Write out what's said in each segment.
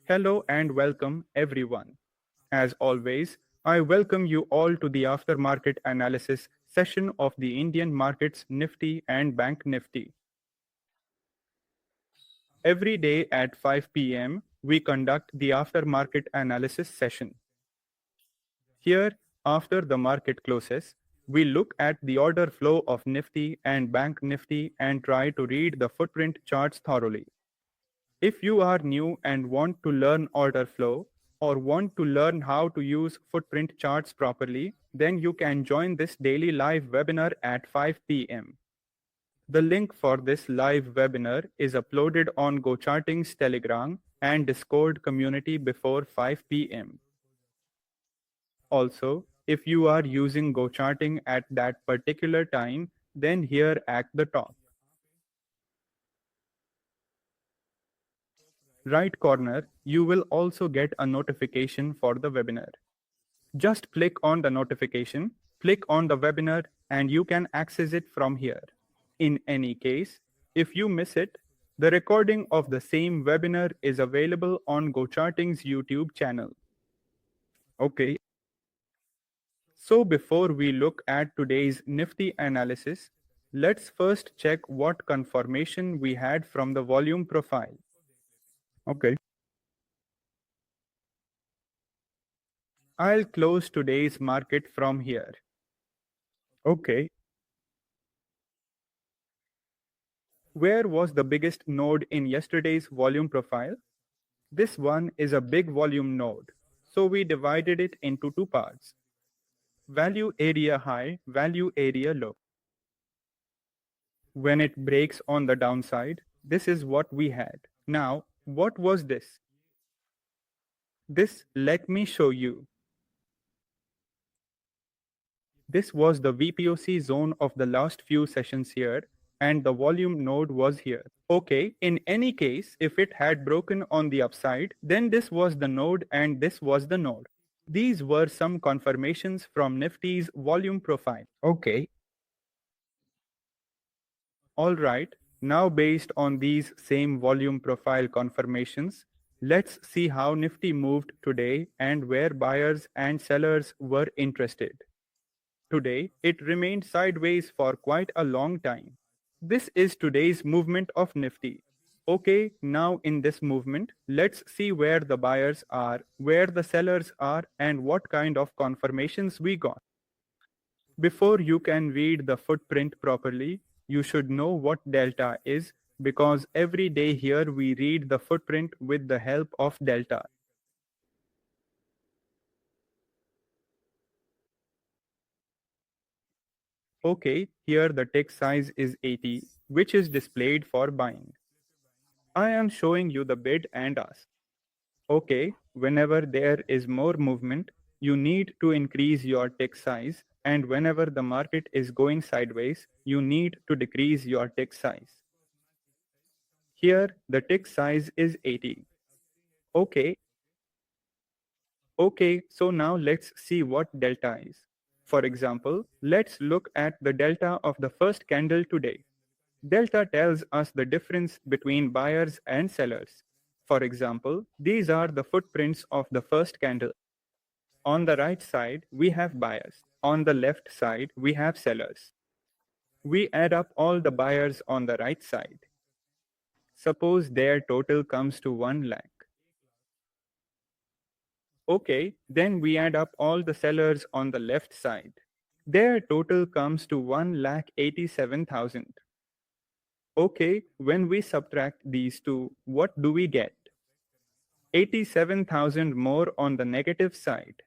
Hello and welcome, everyone. As always, I welcome you all to the aftermarket analysis session of the Indian markets Nifty and Bank Nifty. Every day at 5 p.m., we conduct the aftermarket analysis session. Here, after the market closes, we look at the order flow of Nifty and Bank Nifty and try to read the footprint charts thoroughly. If you are new and want to learn order flow or want to learn how to use footprint charts properly, then you can join this daily live webinar at 5 p.m. The link for this live webinar is uploaded on GoCharting's Telegram and Discord community before 5 p.m. Also, if you are using GoCharting at that particular time, then here at the top right corner, you will also get a notification for the webinar. Just click on the notification, click on the webinar, and you can access it from here. In any case, if you miss it, the recording of the same webinar is available on GoCharting's YouTube channel. Okay. So before we look at today's Nifty analysis, let's first check what confirmation we had from the volume profile. Okay. I'll close today's market from here. Okay. Where was the biggest node in yesterday's volume profile? This one is a big volume node, so we divided it into two parts. Value area high, value area low. When it breaks on the downside, this is what we had. Now, what was this? Let me show you. This was the VPOC zone of the last few sessions here, and the volume node was here. Okay, in any case, if it had broken on the upside, then this was the node and this was the node. These were some confirmations from Nifty's volume profile. Okay. Alright, now based on these same volume profile confirmations, let's see how Nifty moved today and where buyers and sellers were interested. Today, it remained sideways for quite a long time. This is today's movement of Nifty. Okay, now in this movement, let's see where the buyers are, where the sellers are, and what kind of confirmations we got. Before you can read the footprint properly, you should know what delta is, because every day here we read the footprint with the help of delta. Okay, here the tick size is 80, which is displayed for buying. I am showing you the bid and ask. Okay, whenever there is more movement, you need to increase your tick size, and whenever the market is going sideways, you need to decrease your tick size. Here, the tick size is 80. Okay. Okay, so now let's see what delta is. For example, let's look at the delta of the first candle today. Delta tells us the difference between buyers and sellers. For example, these are the footprints of the first candle. On the right side, we have buyers. On the left side, we have sellers. We add up all the buyers on the right side. Suppose their total comes to 1 lakh. Okay, then we add up all the sellers on the left side. Their total comes to 1,87,000. Okay, when we subtract these two, what do we get? 87,000 more on the negative side.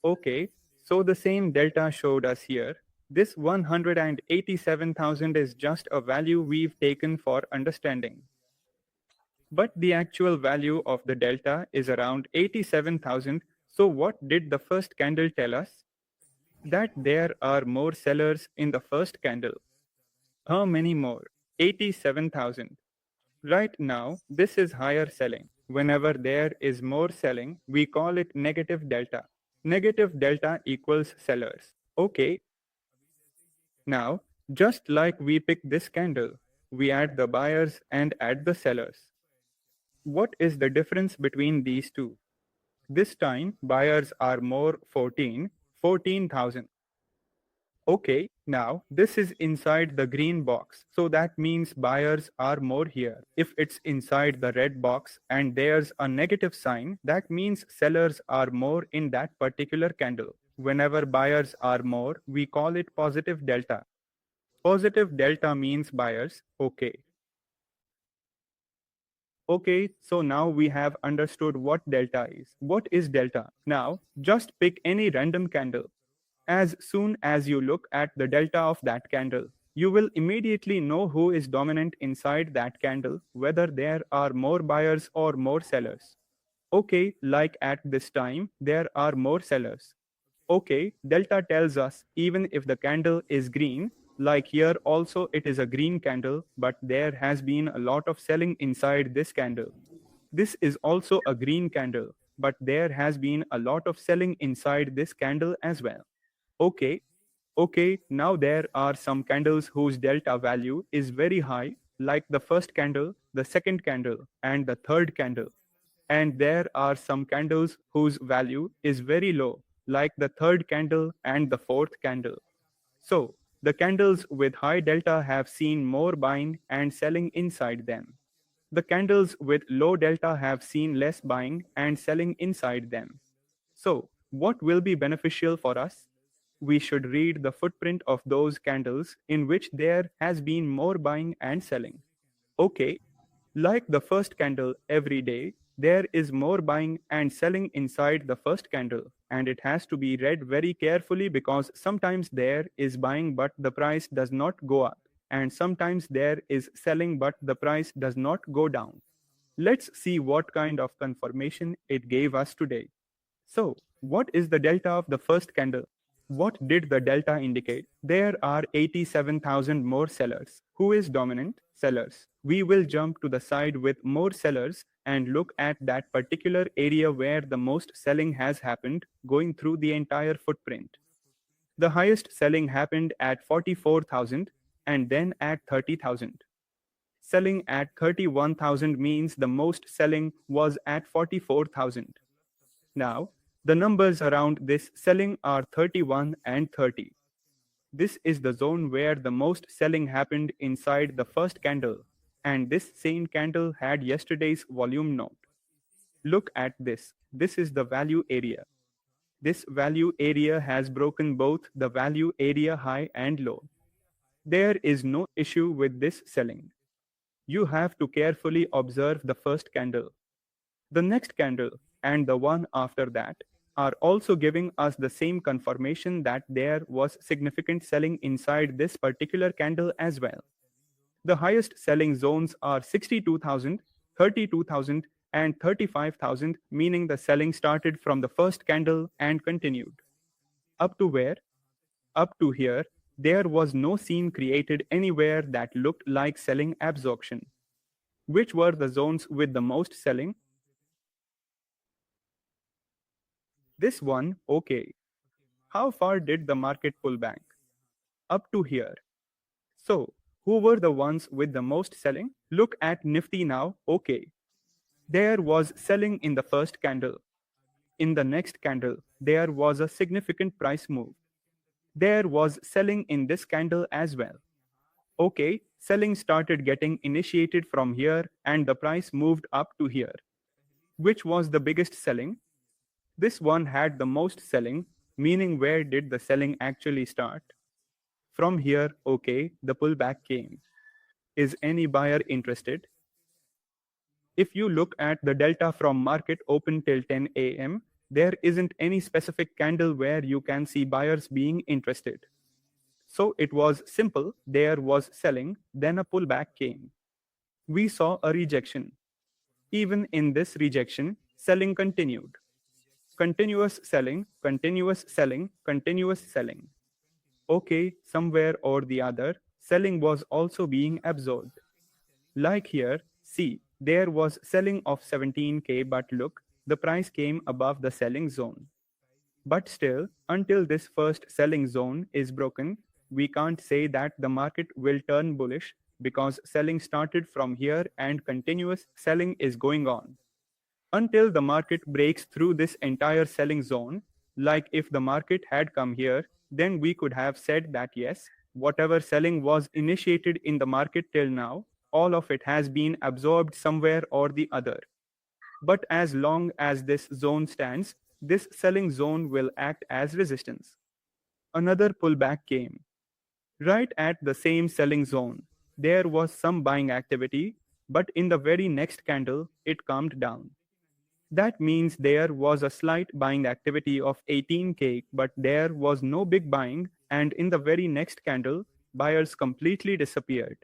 Okay, so the same delta showed us here. This 187,000 is just a value we've taken for understanding. But the actual value of the delta is around 87,000. So what did the first candle tell us? That there are more sellers in the first candle. How many more? 87,000. Right now, this is higher selling. Whenever there is more selling, we call it negative delta. Negative delta equals sellers. Okay. Now, just like we pick this candle, we add the buyers and add the sellers. What is the difference between these two? This time, buyers are more 14,000. Okay, now this is inside the green box, so that means buyers are more here. If it's inside the red box and there's a negative sign, that means sellers are more in that particular candle. Whenever buyers are more, we call it positive delta. Positive delta means buyers. Okay. Okay, so now we have understood what delta is. What is delta? Now, just pick any random candle. As soon as you look at the delta of that candle, you will immediately know who is dominant inside that candle, whether there are more buyers or more sellers. Okay, like at this time, there are more sellers. Okay, delta tells us even if the candle is green, like here also it is a green candle, but there has been a lot of selling inside this candle. This is also a green candle, but there has been a lot of selling inside this candle as well. Okay, okay, now there are some candles whose delta value is very high, like the first candle, the second candle, and the third candle. And there are some candles whose value is very low, like the third candle and the fourth candle. So, the candles with high delta have seen more buying and selling inside them. The candles with low delta have seen less buying and selling inside them. So, what will be beneficial for us? We should read the footprint of those candles in which there has been more buying and selling. Okay, like the first candle every day, there is more buying and selling inside the first candle, and it has to be read very carefully because sometimes there is buying but the price does not go up, and sometimes there is selling but the price does not go down. Let's see what kind of confirmation it gave us today. So, what is the delta of the first candle? What did the delta indicate? There are 87,000 more sellers. Who is dominant? Sellers. We will jump to the side with more sellers and look at that particular area where the most selling has happened, going through the entire footprint. The highest selling happened at 44,000 and then at 30,000. Selling at 31,000 means the most selling was at 44,000. Now, the numbers around this selling are 31 and 30. This is the zone where the most selling happened inside the first candle, and this same candle had yesterday's volume note. Look at this. This is the value area. This value area has broken both the value area high and low. There is no issue with this selling. You have to carefully observe the first candle. The next candle and the one after that are also giving us the same confirmation that there was significant selling inside this particular candle as well. The highest selling zones are 62,000, 32,000, and 35,000, meaning the selling started from the first candle and continued. Up to where? Up to here, there was no scene created anywhere that looked like selling absorption. Which were the zones with the most selling? This one, okay. How far did the market pull back? Up to here. So, who were the ones with the most selling? Look at Nifty now, okay. There was selling in the first candle. In the next candle, there was a significant price move. There was selling in this candle as well. Okay, selling started getting initiated from here and the price moved up to here. Which was the biggest selling? This one had the most selling, meaning where did the selling actually start? From here, okay, the pullback came. Is any buyer interested? If you look at the delta from market open till 10 a.m., there isn't any specific candle where you can see buyers being interested. So it was simple, there was selling, then a pullback came. We saw a rejection. Even in this rejection, selling continued. Continuous selling, continuous selling, continuous selling. Okay, somewhere or the other, selling was also being absorbed. Like here, see, there was selling of 17k, but look, the price came above the selling zone. But still, until this first selling zone is broken, we can't say that the market will turn bullish because selling started from here and continuous selling is going on until the market breaks through this entire selling zone. Like if the market had come here, then we could have said that yes, whatever selling was initiated in the market till now, all of it has been absorbed somewhere or the other. But as long as this zone stands, this selling zone will act as resistance. Another pullback came. Right at the same selling zone, there was some buying activity, but in the very next candle, it calmed down. That means there was a slight buying activity of 18K, but there was no big buying, and in the very next candle, buyers completely disappeared.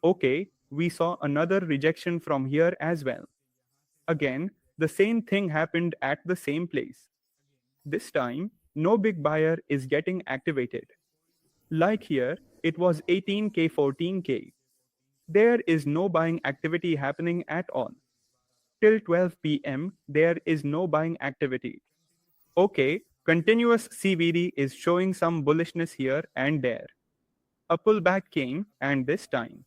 Okay, we saw another rejection from here as well. Again, the same thing happened at the same place. This time, no big buyer is getting activated. Like here, it was 18K, 14K. There is no buying activity happening at all. Till 12 p.m., there is no buying activity. Okay, continuous CVD is showing some bullishness here and there. A pullback came, and this time,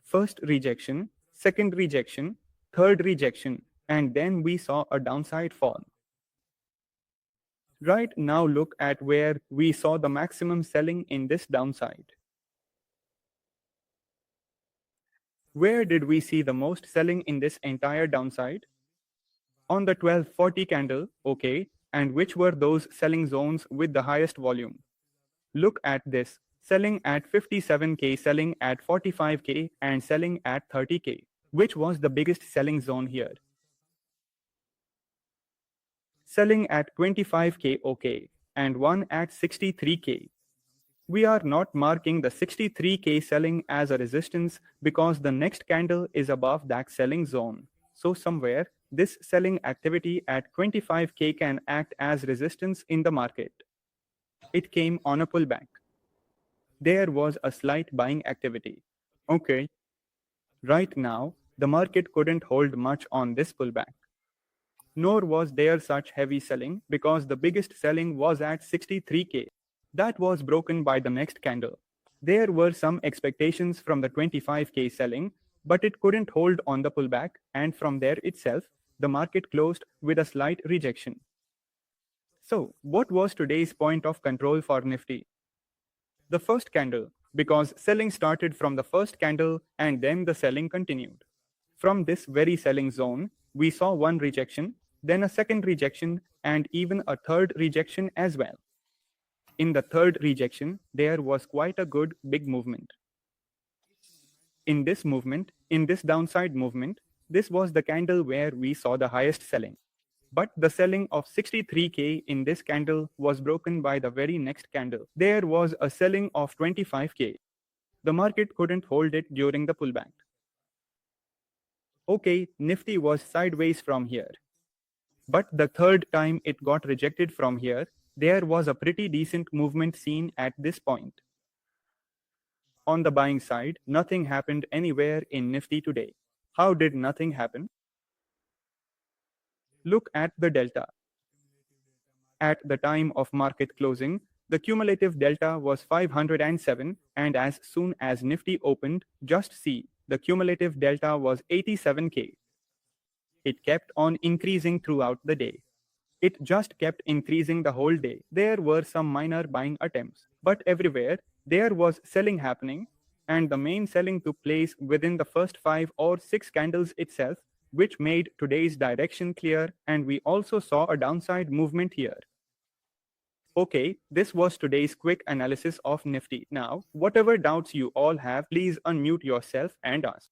first rejection, second rejection, third rejection, and then we saw a downside fall. Right now, look at where we saw the maximum selling in this downside. Where did we see the most selling in this entire downside? On the 1240 candle, okay, and which were those selling zones with the highest volume? Look at this, selling at 57K, selling at 45K, and selling at 30K. Which was the biggest selling zone here? Selling at 25K, okay, and one at 63K. We are not marking the 63K selling as a resistance because the next candle is above that selling zone. So somewhere, this selling activity at 25K can act as resistance in the market. It came on a pullback. There was a slight buying activity. Okay. Right now, the market couldn't hold much on this pullback. Nor was there such heavy selling because the biggest selling was at 63K. That was broken by the next candle. There were some expectations from the 25K selling, but it couldn't hold on the pullback, and from there itself, the market closed with a slight rejection. So, what was today's point of control for Nifty? The first candle, because selling started from the first candle and then the selling continued. From this very selling zone, we saw one rejection, then a second rejection, and even a third rejection as well. In the third rejection, there was quite a good big movement. In this downside movement, this was the candle where we saw the highest selling. But the selling of 63K in this candle was broken by the very next candle. There was a selling of 25K. The market couldn't hold it during the pullback. Okay, Nifty was sideways from here. But the third time it got rejected from here, there was a pretty decent movement seen at this point. On the buying side, nothing happened anywhere in Nifty today. How did nothing happen? Look at the delta. At the time of market closing, the cumulative delta was 507, and as soon as Nifty opened, just see, the cumulative delta was 87K. It kept on increasing throughout the day. It just kept increasing the whole day. There were some minor buying attempts, but everywhere there was selling happening, and the main selling took place within the first 5 or 6 candles itself, which made today's direction clear, and we also saw a downside movement here. Okay, this was today's quick analysis of Nifty. Now, whatever doubts you all have, please unmute yourself and ask.